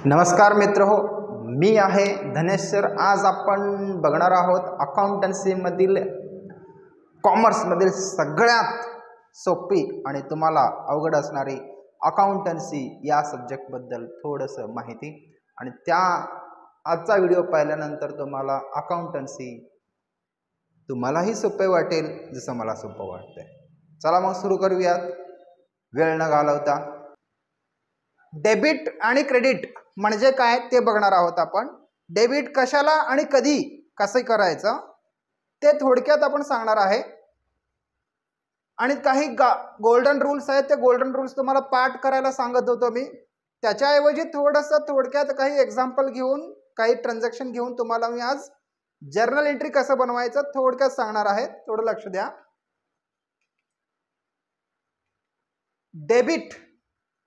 नमस्कार मित्र हो, मी आहे धनेश सर। आज आपण बघणार आहोत अकाउंटन्सीमधील कॉमर्समधील सगळ्यात सोपी आणि तुम्हाला अवघड असणारी अकाउंटन्सी या सब्जेक्टबद्दल थोडंसं माहिती। आणि त्या आजचा व्हिडिओ पाहिल्यानंतर तुम्हाला अकाउंटन्सी तुम्हालाही सोपे वाटेल जसं मला सोपं वाटतंय। चला मग सुरू करूयात वेळ न घालवता। डेबिट आणि क्रेडिट म्हणजे काय ते बघणार आहोत आपण। डेबिट कशाला आणि कधी कसं करायचं ते थोडक्यात आपण सांगणार आहे। आणि काही गोल्डन रूल्स आहेत, ते गोल्डन रूल्स तुम्हाला पाठ करायला सांगत होतो मी। त्याच्याऐवजी थोडंसं थोडक्यात काही एक्झाम्पल घेऊन, काही ट्रान्झॅक्शन घेऊन तुम्हाला मी आज जर्नल एंट्री कसं बनवायचं थोडक्यात सांगणार आहे। थोडं लक्ष द्या। डेबिट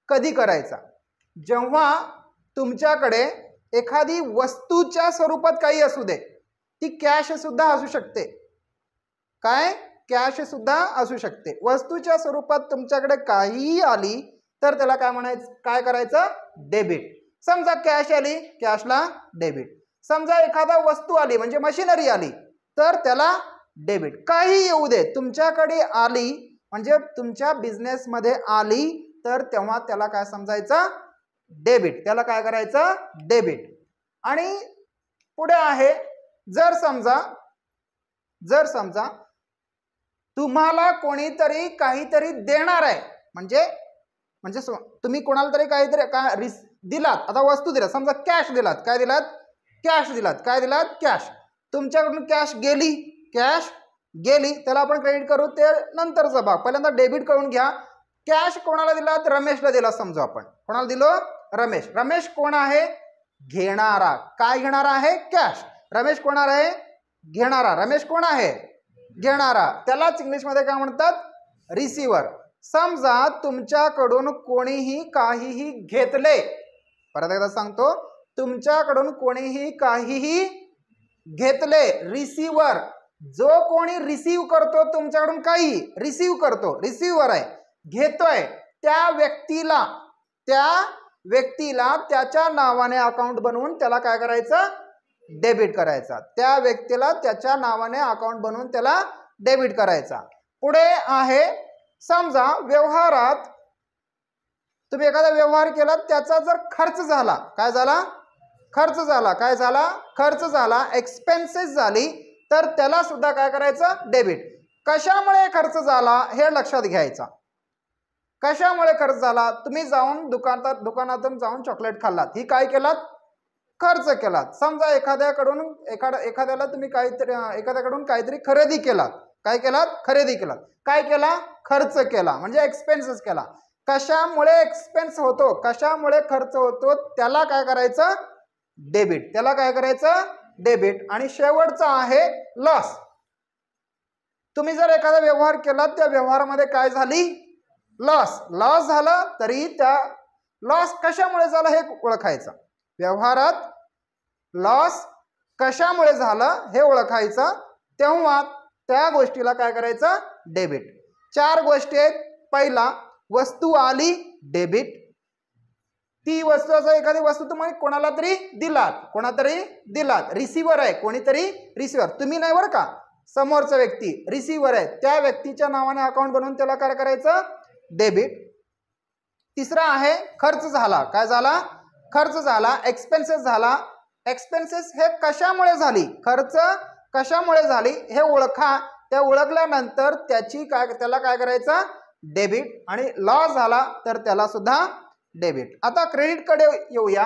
कधी करायचा? जेव्हा तुमच्याकडे एखादी वस्तूच्या स्वरूपात काही असू दे, ती कॅश सुद्धा असू शकते। काय? कॅश सुद्धा असू शकते। वस्तूच्या स्वरूपात तुमच्याकडे काहीही आली तर त्याला काय म्हणायचं, काय करायचं? डेबिट। समजा कॅश आली, कॅशला डेबिट। समजा एखादा वस्तू आली म्हणजे मशिनरी आली तर त्याला डेबिट। काही येऊ दे, तुमच्याकडे आली म्हणजे तुमच्या बिझनेस मध्ये आली तर तेव्हा त्याला काय समजायचं? डेबिट। त्याला काय करायचं? डेबिट। आणि पुढे आहे, जर समजा तुम्हाला कोणीतरी काहीतरी देणार आहे, म्हणजे तुम्ही कोणाला तरी काहीतरी दिलात। आता वस्तू दिलात, समजा कॅश दिलात। काय दिलात? कॅश दिलात। काय दिलात? कॅश। तुमच्याकडून कॅश गेली, त्याला आपण क्रेडिट करू, ते नंतरचा भाग। पहिल्यांदा डेबिट करून घ्या। कॅश कोणाला दिलात? रमेशला दिला समजा आपण। कोणाला दिलो? रमेश। रमेश कोण आहे? घेणारा। काय घेणारा आहे? कॅश। रमेश कोण आहे? घेणारा। रमेश कोण आहे? घेणारा। त्यालाच इंग्लिश मध्ये काय म्हणतात? रिसिव्हर। समजा तुमच्याकडून कोणीही काहीही घेतले, परत एकदा सांगतो, तुमच्याकडून कोणीही काहीही घेतले, रिसिव्हर। जो कोणी रिसीव करतो तुमच्याकडून काही रिसीव करतो, रिसिव्हर आहे, घेतोय, त्या व्यक्तीला त्याच्या नावाने अकाउंट बनवून त्याला काय करायचं? डेबिट करायचा। त्या व्यक्तीला त्याच्या नावाने अकाउंट बनवून त्याला डेबिट करायचा। पुढे आहे, समजा व्यवहारात तुम्ही एखादा व्यवहार केला, त्याचा जर खर्च झाला, काय झाला? खर्च झाला। काय झाला? खर्च झाला, एक्सपेन्सेस झाली, तर त्याला सुद्धा काय करायचं? डेबिट। कशामुळे खर्च झाला हे लक्षात घ्यायचा। कशामुळे खर्च झाला? तुम्ही जाऊन दुकानातून जाऊन चॉकलेट खाल्लात, ही काय केलात? खर्च केलात। समजा एखाद्याला तुम्ही एखाद्याकडून काहीतरी खरेदी केलात। काय केलात? खरेदी केलात। काय केला? खर्च केला, म्हणजे एक्सपेन्सेस केला। कशामुळे एक्सपेन्स होतो, कशामुळे खर्च होतो, त्याला काय करायचं? डेबिट। त्याला काय करायचं? डेबिट। आणि शेवटचा आहे लॉस। तुम्ही जर एखादा व्यवहार केला, त्या व्यवहारामध्ये काय झाली? लॉस झाला, तरी त्या लॉस कशामुळे झाला हे ओळखायचं। व्यवहारात लॉस कशामुळे झाला हे ओळखायचं, तेव्हा त्या गोष्टीला काय करायचं? डेबिट। 4 गोष्टी आहेत। पहिला, वस्तू आली, डेबिट। ती वस्तू, असं एखादी वस्तू तुम्ही कोणाला तरी दिलात, रिसिव्हर आहे, कोणीतरी रिसिव्हर, तुम्ही नाही बरं का, समोरचा व्यक्ती रिसिव्हर आहे, त्या व्यक्तीच्या नावाने अकाउंट बनवून त्याला काय करायचं? डेबिट। तिसरा आहे खर्च झाला। काय झाला? खर्च झाला, एक्सपेन्सेस झाला। एक्सपेन्सेस हे कशामुळे झाली, खर्च कशामुळे झाली हे ओळखा। त्या ओळखल्यानंतर त्याला काय करायचं? डेबिट। आणि लॉस झाला तर त्याला सुद्धा डेबिट। आता क्रेडिट कडे येऊया।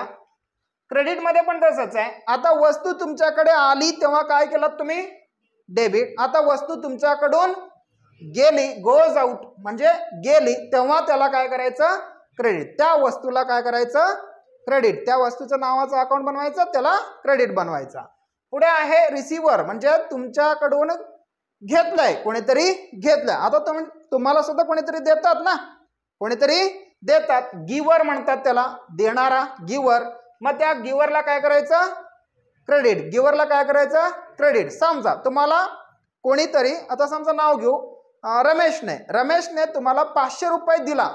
क्रेडिट मध्ये पण तसंच आहे। आता वस्तू तुमच्याकडे आली तेव्हा काय केलं तुम्ही? डेबिट। आता वस्तू तुमच्याकडून गेली, गोज आउट म्हणजे गेली, तेव्हा त्याला काय करायचं? क्रेडिट। त्या वस्तूला काय करायचं? क्रेडिट। त्या वस्तूचं नावाचं अकाउंट बनवायचं, त्याला क्रेडिट बनवायचा। पुढे आहे रिसिव्हर, म्हणजे तुमच्याकडून घेतलंय, कोणीतरी घेतलंय। आता तुम्हाला सुद्धा कोणीतरी देतात ना, कोणीतरी देतात, गिव्हर म्हणतात त्याला, देणारा, गिव्हर। मग त्या गिव्हरला काय करायचं? क्रेडिट। गिव्हरला काय करायचं? क्रेडिट। समजा तुम्हाला कोणीतरी, आता समजा नाव घेऊ, रमेशने तुम्हाला 500 रुपये दिला।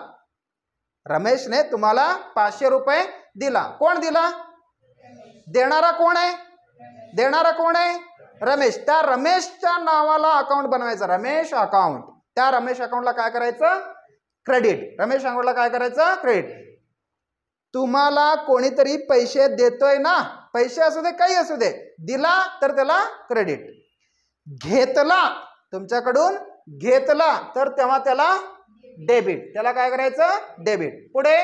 रमेशने तुम्हाला 500 रुपये दिला. कोण दिला? देणारा कोण आहे? देणारा कोण आहे? रमेश. त्या रमेशच्या नावाला अकाउंट बनवायचं, रमेश अकाउंट. त्या रमेश अकाउंटला काय करायचं? क्रेडिट. रमेश अकाउंटला काय करायचं? क्रेडिट. तुम्हाला कोणीतरी पैसे देतोय ना, पैसे असू दे काही असू दे, दिला तर त्याला क्रेडिट. घेतला, तुमच्याकडून घेतला तर तेव्हा त्याला डेबिट. त्याला काय करायचं? डेबिट. पुढे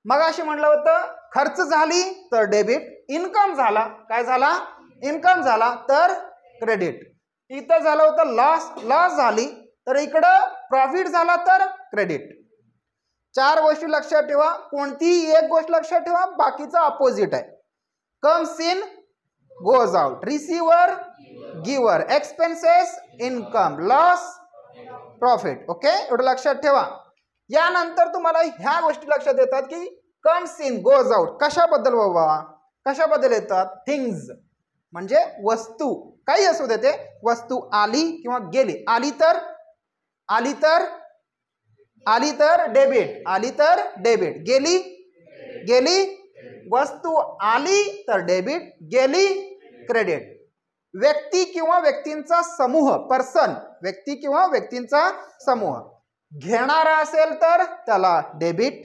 मगाशी म्हणलं होतं खर्च झाली तर डेबिट, इन्कम झाला, काय झाला? इन्कम झाला तर क्रेडिट. इथं झालं होतं लॉस झाली तर इकडं प्रॉफिट झाला तर क्रेडिट. 4 गोष्टी लक्षात ठेवा. कोणतीही एक गोष्ट लक्षात ठेवा, बाकीचा अपोजिट आहे. Comes in goes out, receiver giver, expenses income, loss profit. Okay, एवढं लक्षात ठेवा. यानंतर तुम्हाला ह्या गोष्टी लक्षात येतात की कम्स इन गोज आउट कशाबद्दल बाबा? कशाबद्दल येतात? थिंग्स म्हणजे वस्तू, काही असू दे ते वस्तू. आली किंवा गेली. आली तर डेबिट, आली तर डेबिट. गेली वस्तू, आली तर डेबिट, गेली क्रेडिट. व्यक्ती किंवा व्यक्तींचा समूह, पर्सन, व्यक्ती किंवा व्यक्तींचा समूह. घेणारा असेल तर त्याला डेबिट,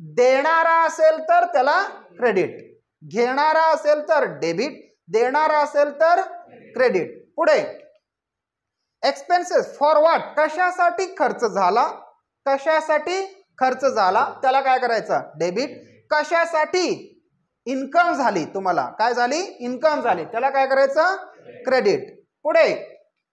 देणारा असेल तर त्याला क्रेडिट. घेणारा असेल तर डेबिट, देणारा असेल तर क्रेडिट. पुढे एक्सपेन्सेस फॉर व्हॉट, कशासाठी खर्च झाला, कशासाठी खर्च झाला त्याला काय करायचं? डेबिट. कशासाठी इन्कम झाली, तुम्हाला काय झाली? इन्कम झाली, त्याला काय करायचं? क्रेडिट. पुढे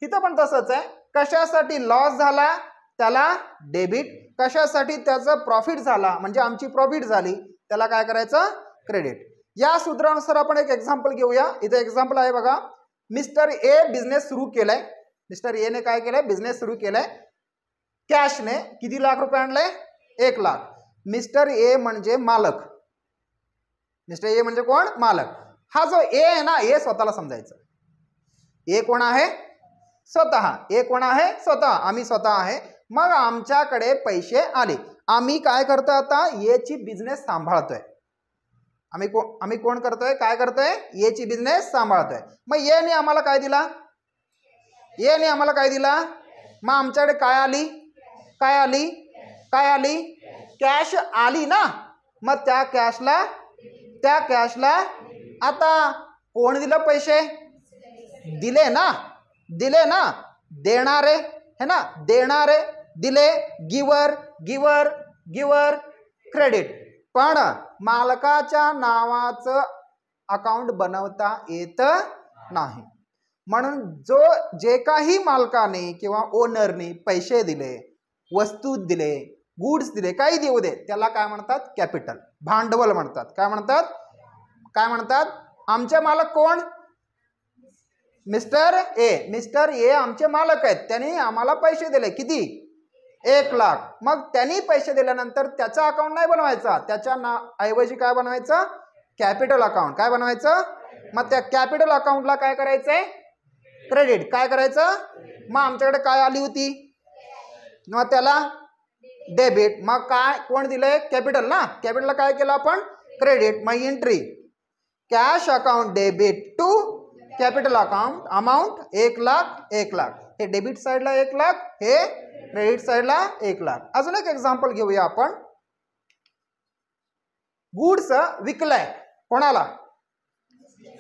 तिथं पण तसंच आहे. कशासाठी लॉस झाला त्याला डेबिट, कशासाठी त्याचं प्रॉफिट झाला म्हणजे आमची प्रॉफिट झाली त्याला काय करायचं? क्रेडिट. या सूत्रानुसार आपण एक एक्झाम्पल घेऊया. इथे एक्झाम्पल आहे बघा. मिस्टर ए बिझनेस सुरू केलाय. मिस्टर ए ने काय केलंय? बिझनेस सुरू केलाय. कॅशने किती लाख रुपये आणले? 1 लाख. मिस्टर ए म्हणजे मालक. मिस्टर ए म्हणजे कोण? मालक. हा जो ए आहे ना, ए स्वतःला समजायचं. ए कोण आहे? स्वतः. ए कोण आहे? स्वतः. आम्ही स्वतः आहे. मग आमच्याकडे पैसे आले. आम्ही काय करतोय? आता ए ची बिझनेस सांभाळतोय. आम्ही कोण करतोय? काय करतोय? ए ची बिझनेस सांभाळतोय. मग ए ने आम्हाला काय दिला? ए ने आम्हाला काय दिला? मग आमच्याकडे काय आली? काय आली? काय आली? कॅश आली ना. मग त्या कॅशला आता कोण दिलं पैसे? दिले ना. देणारे है ना, देणारे दिले. गिवर क्रेडिट. पण मालकाच्या नावाचं अकाउंट बनवता येत नाही. म्हणून जे काही मालकाने किंवा ओनरने पैसे दिले, वस्तू दिले, गुड्स दिले, काही देऊ दे, त्याला काय म्हणतात? कॅपिटल, भांडवल म्हणतात. काय म्हणतात? आमचे मालक कोण? Mister A. मिस्टर ए आमचे मालक आहेत. त्यांनी आम्हाला पैसे दिले. किती? 1 लाख. मग त्यांनी पैसे दिल्यानंतर त्याचा अकाउंट नाही बनवायचा, त्याच्या ऐवजी काय बनवायचं? Capital account. काय बनवायचं? मग त्या कॅपिटल अकाउंटला काय करायचंय? क्रेडिट. काय करायचं? मग आमच्याकडे काय आली होती? मग त्याला डेबिट. मग काय कोण दिलंय? कॅपिटल ना. कॅपिटलला काय केलं आपण? क्रेडिट. मग entry cash account debit to capital account amount 1 lakh. हे डेबिट साइडला 1 लाख, हे क्रेडिट साइडला 1 लाख. अजून एक एक्झाम्पल घेऊया आपण. गुड्स विकलाय कोणाला?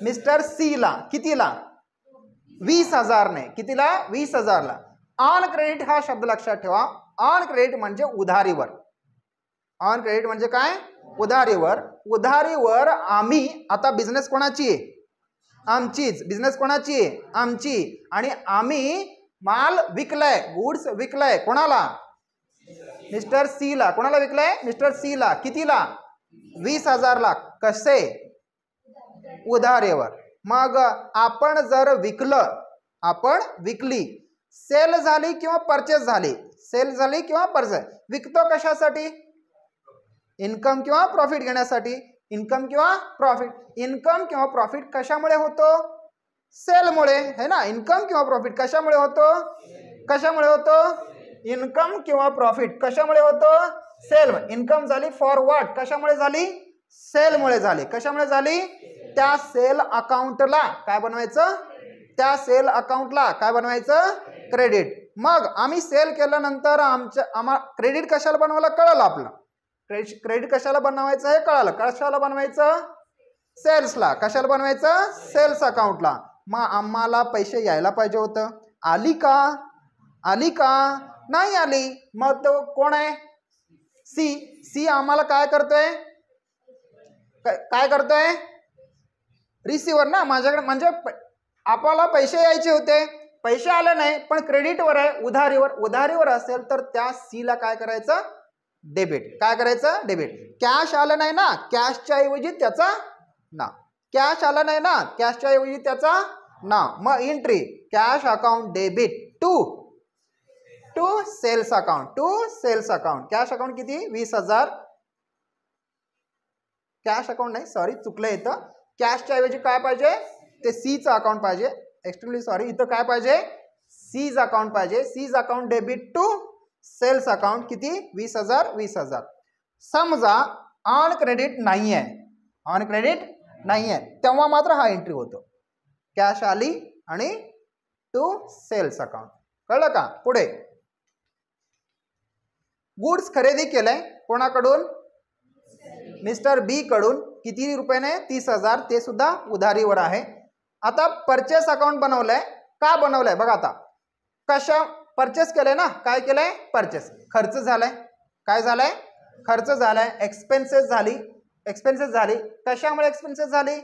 मिस्टर सी ला. कितीला? 20,000 ने. कितीला? 20,000ला. ऑन क्रेडिट हा शब्द लक्षात ठेवा. ऑन क्रेडिट म्हणजे उधारीवर. ऑन क्रेडिट म्हणजे काय? उधारीवर आम्ही, आता बिझनेस कोणाची आहे? आमचीच. बिझनेस कोणाची आहे? आमची. आणि आम्ही माल विकलाय, गुड्स विकलाय कोणाला? मिस्टर सी ला. कोणाला विकलाय? मिस्टर सी ला. कितीला? 20,000ला. कसे? उधारीवर. मग आपण जर विकलं, आपण विकली, सेल झाली किंवा परचेस झाली, विकतो कशासाठी? इन्कम किंवा प्रॉफिट घेण्यासाठी. इन्कम किंवा प्रॉफिट कशामुळे होतो? सेलमुळे, है ना. इन्कम किंवा प्रॉफिट कशामुळे होतो? इन्कम किंवा प्रॉफिट कशामुळे होतो? सेल. इन्कम झाली फॉर व्हॉट? कशामुळे झाली? सेलमुळे झाली. कशामुळे झाली? त्या सेल अकाउंटला काय बनवायचं? त्या सेल अकाउंटला काय बनवायचं? क्रेडिट. मग आम्ही सेल केल्यानंतर आम्हाला क्रेडिट कशाला बनवायला कळलं आपलं. क्रेडिट कशाला बनवायचं हे कळालं. कशाला बनवायचं? सेल्सला. कशाला बनवायचं? सेल्स अकाउंटला. मग आम्हाला पैसे यायला पाहिजे होतं. आली का? आली का? नाही आली. मग तो कोण आहे? सी. सी आम्हाला काय करतोय? काय करतोय? रिसिव्हर ना. माझ्याकडे म्हणजे आपल्याला पैसे यायचे होते, पैसे आले नाही, पण क्रेडिटवर आहे, उधारीवर. उधारीवर असेल तर त्या सी ला काय करायचं? डेबिट. काय करायचं? डेबिट. कॅश आलं नाही ना, कॅशच्या ऐवजी त्याचा नाव. कॅश आलं नाही ना, कॅशच्या ऐवजी त्याचा नाव. मग entry cash account debit to sales account. To sales account. Cash account किती? 20,000. कॅश अकाउंट नाही, सॉरी चुकलं इथं. कॅशच्या ऐवजी काय पाहिजे? ते सीचं अकाउंट पाहिजे. एक्स्ट्रीमली सॉरी, इथं काय पाहिजे? सीज अकाउंट पाहिजे. C's account debit to sales account. किती? 20,000. 20,000. समजा ऑन क्रेडिट नाही आहे, ऑन क्रेडिट नाही आहे, तेव्हा मात्र हा एंट्री होतो. कॅश आली आणि टू सेल्स अकाउंट. कळलं का? पुढे गुड्स खरेदी केलंय कोणाकडून? मिस्टर बी कडून. किती रुपयाने? 30,000. ते सुद्धा उधारीवर आहे. आता परचेस अकाउंट बनवलंय. का बनवलंय बघा. आता कशा परचेस केलंय ना, काय केलंय? परचेस. खर्च झालाय. काय झालाय? खर्च झालाय. एक्सपेन्सेस झाली. एक्सपेन्सेस झाली. कशामुळे एक्सपेन्सेस झाली?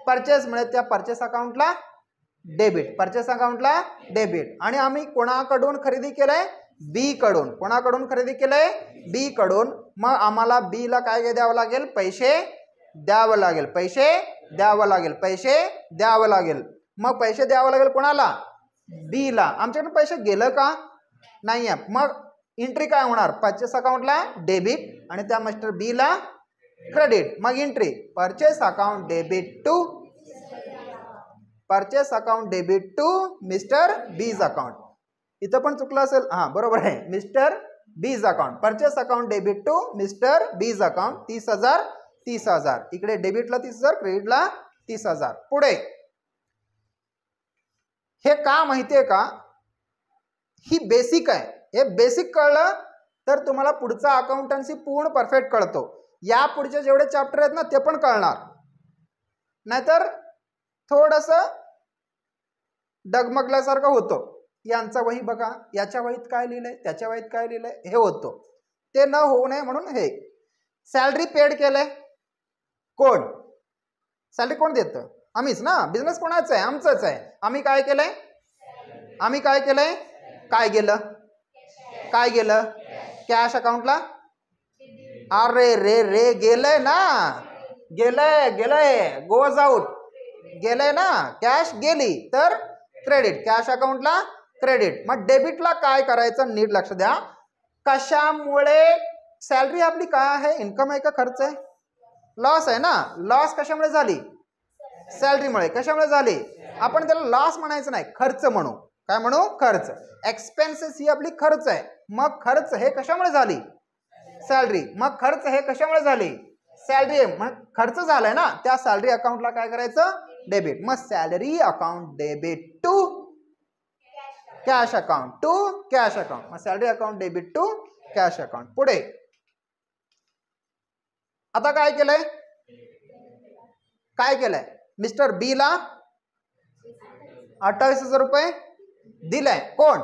परचेसमुळे. त्या परचेस अकाउंटला डेबिट. परचेस अकाउंटला डेबिट. आणि आम्ही कोणाकडून खरेदी केलंय? बी कडून. कोणाकडून खरेदी केलंय? बी कडून. मग आम्हाला बी ला काय द्यावं लागेल? पैसे द्यावं लागेल. पैसे द्यावं लागेल. पैसे द्यावं लागेल. मग पैसे द्यावं लागेल कोणाला? बी ला. आमच्याकडे पैसे गेलं का? नाही आहे. मग एंट्री काय होणार? परचेस अकाउंटला डेबिट आणि त्या मिस्टर बी ला क्रेडिट. मग entry purchase account debit to purchase account debit to mister B's account. इथं पण चुकलं असेल. हां बरोबर आहे. Mister B's account. Purchase account debit to mister B's account. 30,000. 30,000. इकडे डेबिटला 30,000, क्रेडिटला 30,000. पुढे हे का माहितीये का? ही बेसिक आहे. हे बेसिक कळलं तर तुम्हाला पुढचा अकाउंटन्सी पूर्ण परफेक्ट कळतो. या पुढचे जेवढे चॅप्टर आहेत ना ते पण कळणार. नाहीतर थोडंसं डगमगल्यासारखं होतं. यांचा वही बघा, याच्या वहीत काय लिहिलंय, त्याच्या वहीत काय लिहिलंय, हे होतं. ते न होऊ नये म्हणून हे. सॅलरी पेड केलंय कोण? सॅलरी कोण देतं? आम्हीच ना. बिझनेस कोणाचा आहे? आमचंच आहे. आम्ही काय केलंय? आम्ही काय केलंय? काय गेलं? काय गेलं? कॅश अकाउंटला. अरे रे रे गेलंय ना. गेलंय गेलंय. Goes out. गेलंय ना. कॅश गेली तर क्रेडिट. कॅश अकाउंटला क्रेडिट. मग डेबिटला काय करायचं? नीट लक्ष द्या. कशामुळे सॅलरी आपली काय आहे? इन्कम आहे का खर्च आहे? लॉस आहे ना. लॉस कशामुळे झाली? सॅलरीमुळे. कशामुळे झाली? आपण त्याला लॉस म्हणायचं नाही, खर्च म्हणू. काय म्हणू? खर्च. एक्सपेन्सेस ही आपली खर्च आहे. मग खर्च हे कशामुळे झाली? सॅलरी. मग खर्च हे कशामुळे झाली? सॅलरी. मग खर्च झालाय ना, त्या सॅलरी अकाउंटला काय करायचं? डेबिट. मग salary account debit to cash account. To cash account. मग salary account debit to cash account. पुढे आता काय केलंय? काय केलंय? मिस्टर बी ला 28,000 रुपये दिलाय. कोण?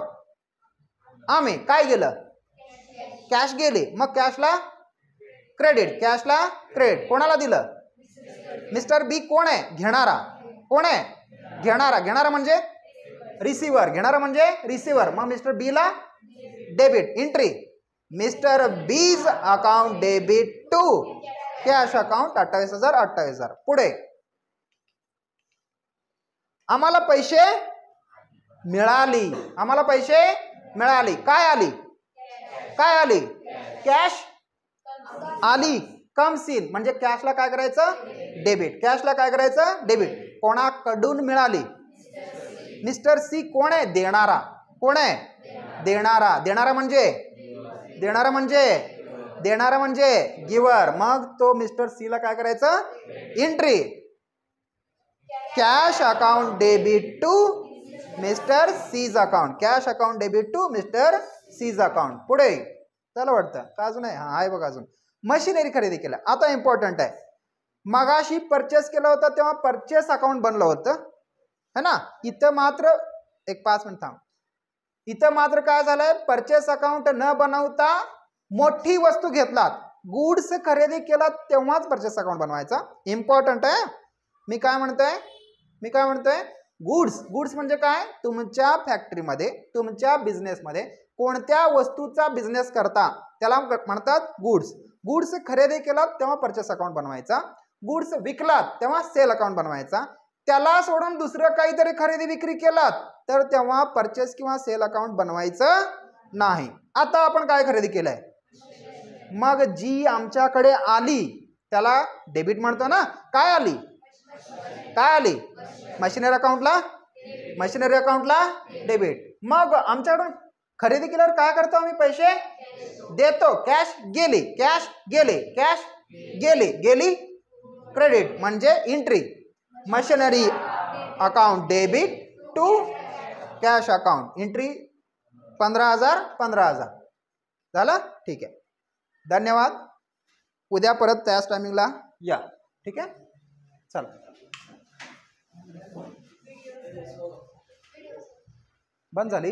आम्ही. काय गेलं? कॅश गेली. मग कॅशला क्रेडिट. कॅशला क्रेडिट. कोणाला दिलं? मिस्टर बी कोण आहे? घेणारा. कोण आहे? घेणारा. घेणारा म्हणजे रिसिव्हर. घेणारा म्हणजे रिसिव्हर. मग मिस्टर बी ला debit. Entry mister B's account debit to cash account 28,000. 28,000. पुढे आम्हाला पैसे मिळाली. आम्हाला पैसे मिळाली. काय आली? काय आली? कॅश आली. कम्स इन म्हणजे कॅशला काय करायचं? डेबिट. कॅशला काय करायचं? डेबिट. कोणाकडून मिळाली? मिस्टर सी कोण आहे? देणारा. कोण आहे? देणारा. देणारा म्हणजे देणारा म्हणजे गिवर, मग तो मिस्टर सी ला काय करायचं, entry cash account debit to mister C's account, cash account debit to mister C's account. पुढे चला वाटतं का अजून आहे, हा आहे बघा अजून. मशिनरी खरेदी केलं. आता इम्पॉर्टंट आहे, मगाशी परचेस केलं होतं तेव्हा परचेस अकाउंट बनलं होतं है ना. इथं मात्र एक 5 मिनिट थांब, इथं मात्र काय झालंय, परचेस अकाउंट न बनवता मोठी वस्तू घेतलात, गुड्स खरेदी केला तेव्हाच परचेस अकाउंट बनवायचा. इम्पॉर्टंट आहे. मी काय म्हणतोय गुड्स म्हणजे काय, तुमच्या फॅक्टरीमध्ये तुमच्या बिझनेसमध्ये कोणत्या वस्तूचा बिझनेस करता त्याला म्हणतात गुड्स. गुड्स खरेदी केलात तेव्हा परचेस अकाउंट बनवायचा, गुड्स विकलात तेव्हा सेल अकाउंट बनवायचा. त्याला सोडून दुसरं काहीतरी खरेदी विक्री केलात तर तेव्हा परचेस किंवा सेल अकाउंट बनवायचं नाही. आता आपण काय खरेदी केलंय, मग जी आमच्याकडे आली त्याला डेबिट म्हणतो ना. काय आली मशिनरी अकाउंटला डेबिट. मग आमच्याकडून खरेदी केल्यावर काय करतो आम्ही, पैसे देतो, कॅश गेली क्रेडिट म्हणजे entry machinery account debit to cash account, entry 15,000 झालं. ठीक आहे, धन्यवाद. उद्या परत त्याच टायमिंगला या. ठीक आहे, चला बंद झाली.